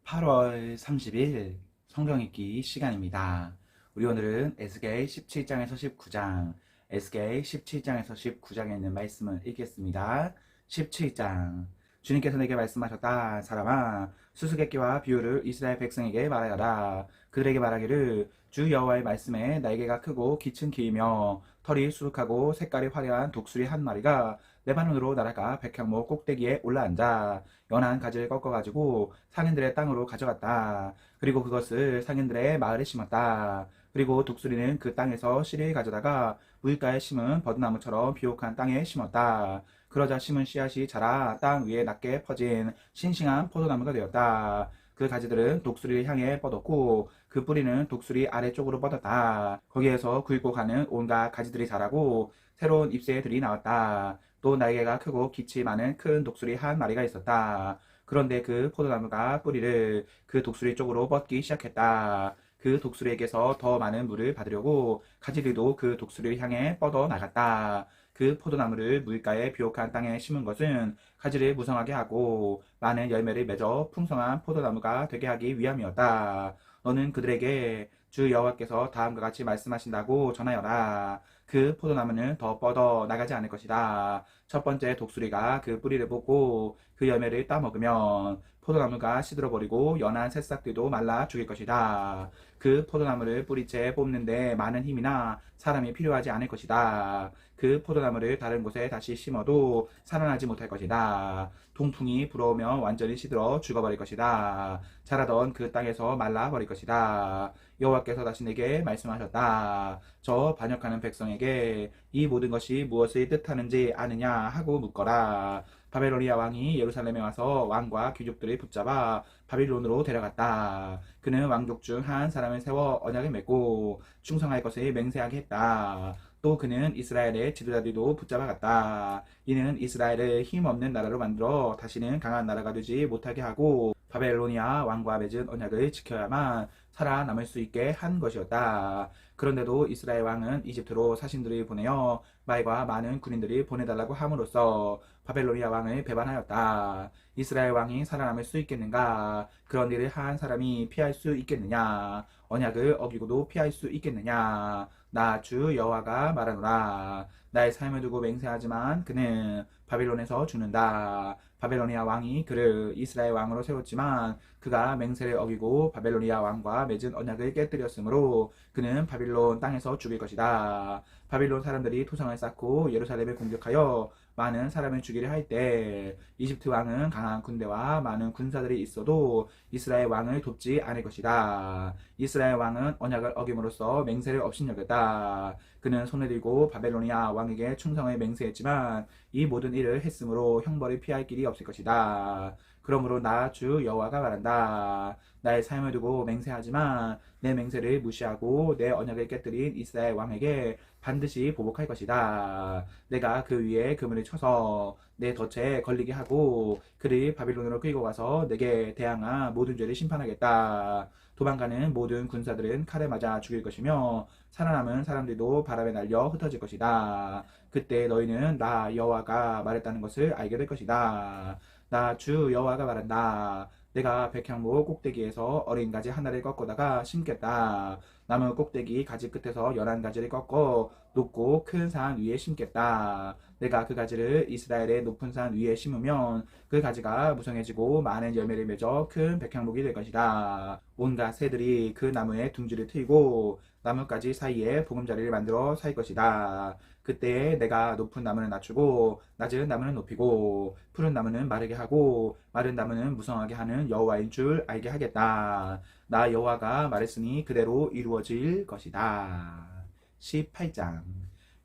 8월 30일 성경 읽기 시간입니다. 우리 오늘은 에스겔 17장에서 19장, 에스겔 17장에서 19장에 있는 말씀을 읽겠습니다. 17장. 주님께서 내게 말씀하셨다. 사람아, 수수께끼와 비유를 이스라엘 백성에게 말하여라. 그들에게 말하기를 주 여호와의 말씀에 날개가 크고 기층 기이며 털이 수룩하고 색깔이 화려한 독수리 한 마리가 레바논으로 날아가 백향목 꼭대기에 올라앉아 연한 가지를 꺾어가지고 상인들의 땅으로 가져갔다. 그리고 그것을 상인들의 마을에 심었다. 그리고 독수리는 그 땅에서 씨를 가져다가 물가에 심은 버드나무처럼 비옥한 땅에 심었다. 그러자 심은 씨앗이 자라 땅 위에 낮게 퍼진 싱싱한 포도나무가 되었다. 그 가지들은 독수리를 향해 뻗었고 그 뿌리는 독수리 아래쪽으로 뻗었다. 거기에서 굵고 가는 온갖 가지들이 자라고 새로운 잎새들이 나왔다. 또 날개가 크고 깃이 많은 큰 독수리 한 마리가 있었다. 그런데 그 포도나무가 뿌리를 그 독수리 쪽으로 뻗기 시작했다. 그 독수리에게서 더 많은 물을 받으려고 가지들도 그 독수리를 향해 뻗어 나갔다. 그 포도나무를 물가에 비옥한 땅에 심은 것은 가지를 무성하게 하고 많은 열매를 맺어 풍성한 포도나무가 되게 하기 위함이었다. 너는 그들에게 주 여호와께서 다음과 같이 말씀하신다고 전하여라. 그 포도나무는 더 뻗어 나가지 않을 것이다. 첫 번째 독수리가 그 뿌리를 뽑고 그 열매를 따먹으면 포도나무가 시들어버리고 연한 새싹들도 말라 죽일 것이다. 그 포도나무를 뿌리째 뽑는데 많은 힘이나 사람이 필요하지 않을 것이다. 그 포도나무를 다른 곳에 다시 심어도 살아나지 못할 것이다. 통풍이 불어오면 완전히 시들어 죽어버릴 것이다. 자라던 그 땅에서 말라버릴 것이다. 여호와께서 다시 내게 말씀하셨다. 저 반역하는 백성에게 이 모든 것이 무엇을 뜻하는지 아느냐 하고 묻거라. 바벨로니아 왕이 예루살렘에 와서 왕과 귀족들을 붙잡아 바빌론으로 데려갔다. 그는 왕족 중 한 사람을 세워 언약을 맺고 충성할 것을 맹세하게 했다. 또 그는 이스라엘의 지도자들도 붙잡아갔다. 이는 이스라엘을 힘없는 나라로 만들어 다시는 강한 나라가 되지 못하게 하고 바벨로니아 왕과 맺은 언약을 지켜야만 살아남을 수 있게 한 것이었다. 그런데도 이스라엘 왕은 이집트로 사신들을 보내어 말과 많은 군인들이 보내달라고 함으로써 바벨로니아 왕을 배반하였다. 이스라엘 왕이 살아남을 수 있겠는가? 그런 일을 한 사람이 피할 수 있겠느냐? 언약을 어기고도 피할 수 있겠느냐? 나 주 여호와가 말하노라. 나의 삶을 두고 맹세하지만 그는 바빌론에서 죽는다. 바벨로니아 왕이 그를 이스라엘 왕으로 세웠지만 그가 맹세를 어기고 바벨로니아 왕과 맺은 언약을 깨뜨렸으므로 그는 바빌론 땅에서 죽일 것이다. 바빌론 사람들이 토성을 쌓고 예루살렘을 공격하여 많은 사람을 죽이려 할 때 이집트 왕은 강한 군대와 많은 군사들이 있어도 이스라엘 왕을 돕지 않을 것이다. 이스라엘 왕은 언약을 어김으로써 맹세를 업신여겼다. 그는 손을 들고 바벨로니아 왕에게 충성을 맹세했지만 이 모든 일을 했으므로 형벌을 피할 길이 없을 것이다. 그러므로 나 주 여호와가 말한다. 나의 삶을 두고 맹세하지만 내 맹세를 무시하고 내 언약을 깨뜨린 이스라엘 왕에게 반드시 보복할 것이다. 내가 그 위에 그물을 쳐서 내 덫에 걸리게 하고 그를 바빌론으로 끌고 가서 내게 대항한 모든 죄를 심판하겠다. 도망가는 모든 군사들은 칼에 맞아 죽일 것이며 살아남은 사람들도 바람에 날려 흩어질 것이다. 그때 너희는 나 여호와가 말했다는 것을 알게 될 것이다. 나 주 여호와가 말한다. 내가 백향목 꼭대기에서 어린 가지 하나를 꺾어다가 심겠다. 나무 꼭대기 가지 끝에서 연한 가지를 꺾어 높고 큰 산 위에 심겠다. 내가 그 가지를 이스라엘의 높은 산 위에 심으면 그 가지가 무성해지고 많은 열매를 맺어 큰 백향목이 될 것이다. 온갖 새들이 그 나무에 둥지를 트이고 나뭇가지 사이에 보금자리를 만들어 살 것이다. 그때 내가 높은 나무는 낮추고 낮은 나무는 높이고 푸른 나무는 마르게 하고 마른 나무는 무성하게 하는 여호와인 줄 알게 하겠다. 나 여호와가 말했으니 그대로 이루어질 것이다. 18장.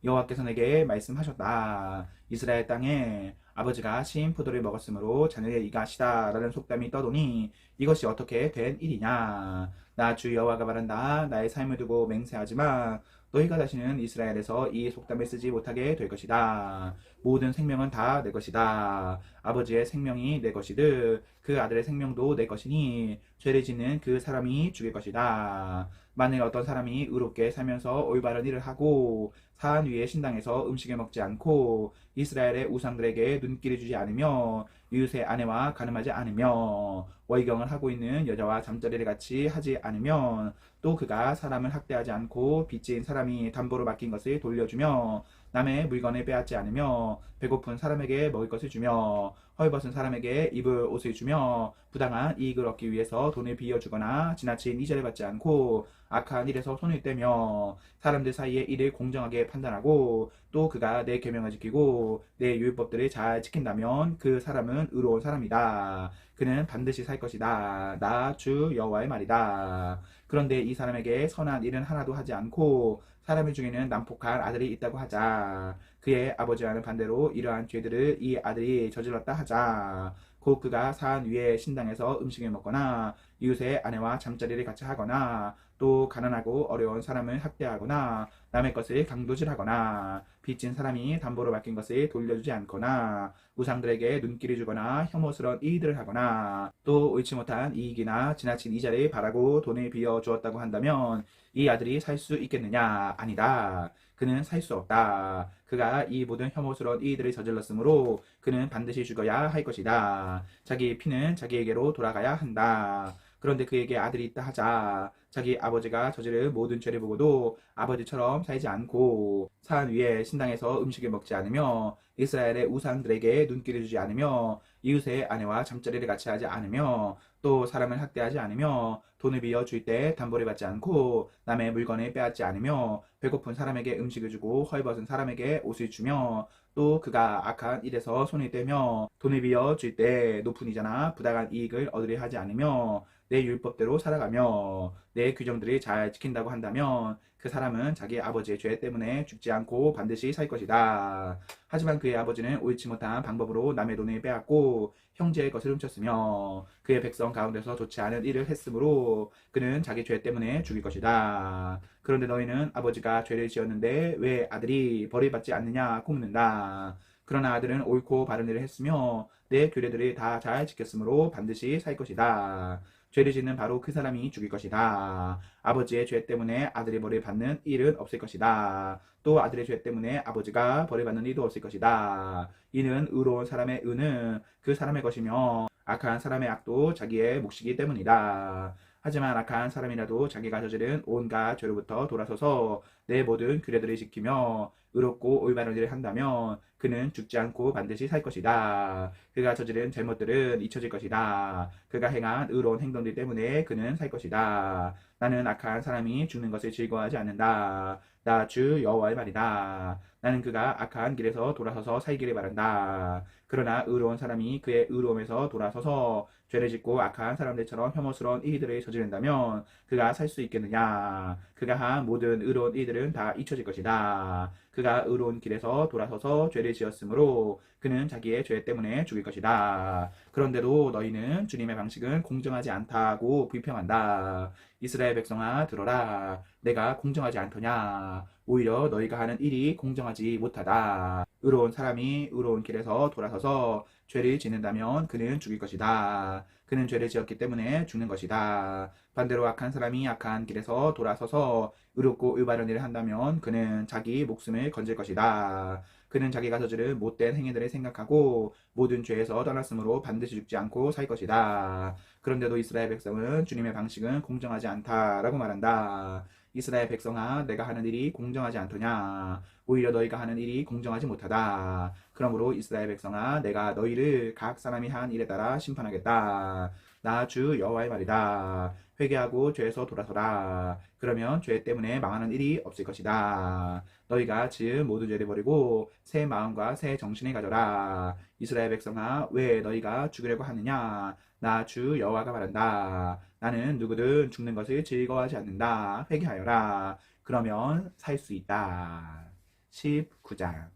여호와께서 내게 말씀하셨다. 이스라엘 땅에 아버지가 신 포도를 먹었으므로 자녀의 이가 시다라는 속담이 떠도니 이것이 어떻게 된 일이냐? 나 주 여호와가 말한다. 나의 삶을 두고 맹세하지만 너희가 다시는 이스라엘에서 이 속담을 쓰지 못하게 될 것이다. 모든 생명은 다 내 것이다. 아버지의 생명이 내 것이듯 그 아들의 생명도 내 것이니 죄를 짓는 그 사람이 죽일 것이다. 만일 어떤 사람이 의롭게 살면서 올바른 일을 하고 산 위의 신당에서 음식을 먹지 않고 이스라엘의 우상들에게 눈길을 주지 않으며 이웃의 아내와 간음하지 않으며 월경을 하고 있는 여자와 잠자리를 같이 하지 않으면 또 그가 사람을 학대하지 않고 빚진 사람이 담보로 맡긴 것을 돌려주며 남의 물건을 빼앗지 않으며 배고픈 사람에게 먹을 것을 주며 헐벗은 사람에게 입을 옷을 주며 부당한 이익을 얻기 위해서 돈을 빌려주거나 지나친 이자를 받지 않고 악한 일에서 손을 떼며 사람들 사이의 일을 공정하게 판단하고 또 그가 내 계명을 지키고 내 율법들을 잘 지킨다면 그 사람은 의로운 사람이다. 그는 반드시 살 것이다. 나 주 여호와의 말이다. 그런데 이 사람에게 선한 일은 하나도 하지 않고 사람을 죽이는 난폭한 아들이 있다고 하자. 그의 아버지와는 반대로 이러한 죄들을 이 아들이 저질렀다 하자. 곧 그가 산 위에 신당에서 음식을 먹거나 이웃의 아내와 잠자리를 같이 하거나 또 가난하고 어려운 사람을 학대하거나 남의 것을 강도질하거나 빚진 사람이 담보로 맡긴 것을 돌려주지 않거나 우상들에게 눈길을 주거나 혐오스러운 일들을 하거나 또 옳지 못한 이익이나 지나친 이자를 바라고 돈을 빌려 주었다고 한다면 이 아들이 살 수 있겠느냐? 아니다. 그는 살 수 없다. 그가 이 모든 혐오스러운 일들을 저질렀으므로 그는 반드시 죽어야 할 것이다. 자기의 피는 자기에게로 돌아가야 한다. 그런데 그에게 아들이 있다 하자. 자기 아버지가 저지른 모든 죄를 보고도 아버지처럼 살지 않고 산 위에 신당에서 음식을 먹지 않으며 이스라엘의 우상들에게 눈길을 주지 않으며 이웃의 아내와 잠자리를 같이 하지 않으며 또 사람을 학대하지 않으며 돈을 빌려 줄 때 담보를 받지 않고 남의 물건을 빼앗지 않으며 배고픈 사람에게 음식을 주고 헐벗은 사람에게 옷을 주며 또 그가 악한 일에서 손을 떼며 돈을 빌려 줄 때 높은 이자나 부당한 이익을 얻으려 하지 않으며 내 율법대로 살아가며 내 규정들이 잘 지킨다고 한다면 그 사람은 자기 아버지의 죄 때문에 죽지 않고 반드시 살 것이다. 하지만 그의 아버지는 옳지 못한 방법으로 남의 돈을 빼앗고 형제의 것을 훔쳤으며 그의 백성 가운데서 좋지 않은 일을 했으므로 그는 자기 죄 때문에 죽일 것이다. 그런데 너희는 아버지가 죄를 지었는데 왜 아들이 벌을 받지 않느냐고 묻는다. 그러나 아들은 옳고 바른 일을 했으며 내 규례들을 다 잘 지켰으므로 반드시 살 것이다. 죄를 짓는 바로 그 사람이 죽일 것이다. 아버지의 죄 때문에 아들이 벌을 받는 일은 없을 것이다. 또 아들의 죄 때문에 아버지가 벌을 받는 일도 없을 것이다. 이는 의로운 사람의 의는 그 사람의 것이며 악한 사람의 악도 자기의 몫이기 때문이다. 하지만 악한 사람이라도 자기가 저지른 온갖 죄로부터 돌아서서 내 모든 규례들을 지키며 의롭고 올바른 일을 한다면 그는 죽지 않고 반드시 살 것이다. 그가 저지른 잘못들은 잊혀질 것이다. 그가 행한 의로운 행동들 때문에 그는 살 것이다. 나는 악한 사람이 죽는 것을 즐거워하지 않는다. 나 주 여호와의 말이다. 나는 그가 악한 길에서 돌아서서 살기를 바란다. 그러나 의로운 사람이 그의 의로움에서 돌아서서 죄를 짓고 악한 사람들처럼 혐오스러운 일들을 저지른다면 그가 살 수 있겠느냐? 그가 한 모든 의로운 일들은 다 잊혀질 것이다. 그가 의로운 길에서 돌아서서 죄를 지었으므로 그는 자기의 죄 때문에 죽일 것이다. 그런데도 너희는 주님의 방식은 공정하지 않다고 불평한다. 이스라엘 백성아 들어라. 내가 공정하지 않더냐? 오히려 너희가 하는 일이 공정하지 못하다. 의로운 사람이 의로운 길에서 돌아서서 죄를 짓는다면 그는 죽일 것이다. 그는 죄를 지었기 때문에 죽는 것이다. 반대로 악한 사람이 악한 길에서 돌아서서 의롭고 올바른 일을 한다면 그는 자기 목숨을 건질 것이다. 그는 자기가 저지른 못된 행위들을 생각하고 모든 죄에서 떠났으므로 반드시 죽지 않고 살 것이다. 그런데도 이스라엘 백성은 주님의 방식은 공정하지 않다라고 말한다. 이스라엘 백성아, 내가 하는 일이 공정하지 않더냐? 오히려 너희가 하는 일이 공정하지 못하다. 그러므로 이스라엘 백성아, 내가 너희를 각 사람이 한 일에 따라 심판하겠다. 나 주 여호와의 말이다. 회개하고 죄에서 돌아서라. 그러면 죄 때문에 망하는 일이 없을 것이다. 너희가 지은 모든 죄를 버리고 새 마음과 새 정신을 가져라. 이스라엘 백성아, 왜 너희가 죽으려고 하느냐? 나 주 여호와가 말한다. 나는 누구든 죽는 것을 즐거워하지 않는다. 회개하여라. 그러면 살 수 있다. 19장.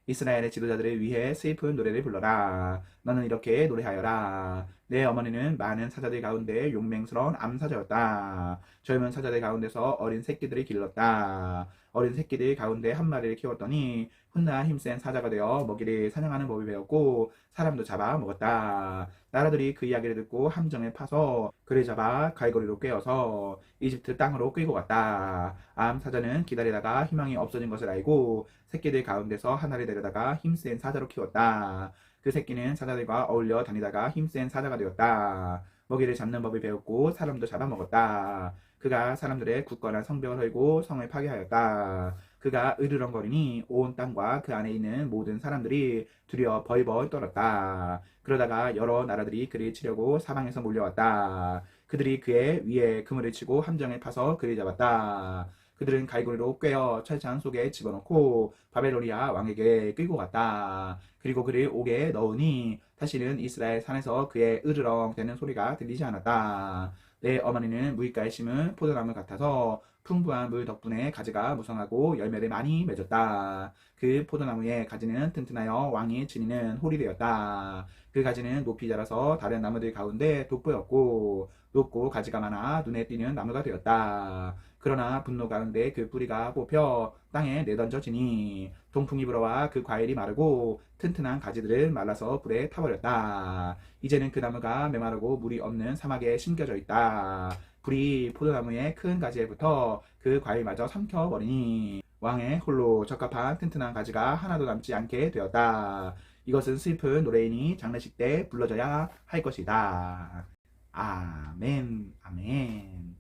이스라엘의 지도자들을 위해 슬픈 노래를 불러라. 너는 이렇게 노래하여라. 내 어머니는 많은 사자들 가운데 용맹스러운 암사자였다. 젊은 사자들 가운데서 어린 새끼들을 길렀다. 어린 새끼들 가운데 한 마리를 키웠더니 훗날 힘센 사자가 되어 먹이를 사냥하는 법을 배웠고 사람도 잡아 먹었다. 나라들이 그 이야기를 듣고 함정에 파서 그를 잡아 갈고리로 꿰어서 이집트 땅으로 끌고 갔다. 암 사자는 기다리다가 희망이 없어진 것을 알고 새끼들 가운데서 하나를 데려다가 힘센 사자로 키웠다. 그 새끼는 사자들과 어울려 다니다가 힘센 사자가 되었다. 먹이를 잡는 법을 배웠고 사람도 잡아먹었다. 그가 사람들의 굳건한 성벽을 헐고 성을 파괴하였다. 그가 으르렁거리니 온 땅과 그 안에 있는 모든 사람들이 두려워 벌벌 떨었다. 그러다가 여러 나라들이 그를 치려고 사방에서 몰려왔다. 그들이 그의 위에 그물을 치고 함정을 파서 그를 잡았다. 그들은 갈고리로 꿰어 철창 속에 집어넣고 바벨로니아 왕에게 끌고 갔다. 그리고 그를 옥에 넣으니 다시는 이스라엘 산에서 그의 으르렁 대는 소리가 들리지 않았다. 내 어머니는 물가에 심은 포도나무 같아서 풍부한 물 덕분에 가지가 무성하고 열매를 많이 맺었다. 그 포도나무의 가지는 튼튼하여 왕이 지니는 홀이 되었다. 그 가지는 높이 자라서 다른 나무들 가운데 돋보였고 높고 가지가 많아 눈에 띄는 나무가 되었다. 그러나 분노 가운데 그 뿌리가 뽑혀 땅에 내던져지니 동풍이 불어와 그 과일이 마르고 튼튼한 가지들은 말라서 불에 타버렸다. 이제는 그 나무가 메마르고 물이 없는 사막에 심겨져 있다. 불이 포도나무의 큰 가지에 붙어 그 과일마저 삼켜버리니 왕의 홀로 적합한 튼튼한 가지가 하나도 남지 않게 되었다. 이것은 슬픈 노래이니 장례식 때 불러져야 할 것이다. 아멘, 아멘.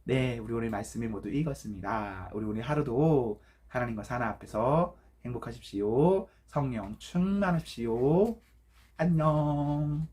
네, 우리 오늘 말씀을 모두 읽었습니다. 우리 오늘 하루도 하나님과 사나 앞에서 행복하십시오. 성령 충만하십시오. 안녕.